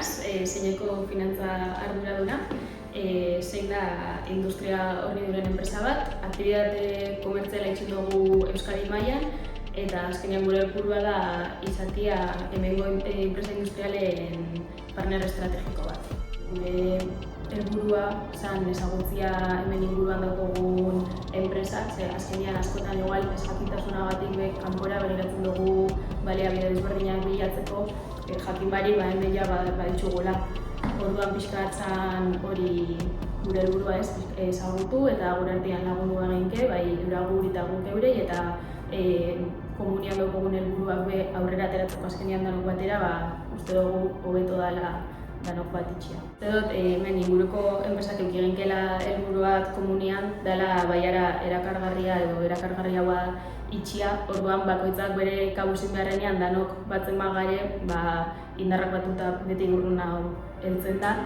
naz, zeineko finantza arduraduna, zein da industria horniduren enpresa bat, aktibitate komertziala itxin dugu Euskadi mailan, eta azkenean gure helburua da izatea hemengo enpresa industrialen partner estrategiko bat. Gure helburua zan ezagutzia hemen inguruan daukagun enpresak, azkenean askotan igual ezjakintasunagatik kanpora begiratzen dugu baliabide desberdinak bilatzeko, jakin bari hemen ja baditugula. Orduan pixka bat zan hori gure helburua ezagutu eta gure artean lagundu eginke, bai guri eta guk eurei, eta komunian daukagun helburuak aurrera ateratzeko azkenean danok batera, uste dugu hobeto dela danok bat itxia. Uste dut, hemen inguruko enpresak eukigenkela helburu bat komunian dela baiara erakargarria edo erakargarriagoa itxia, orduan bakoitzak bere kabuzin beharrenean danok batzen bagare, indarrak batuta beti gurruna heltzen da.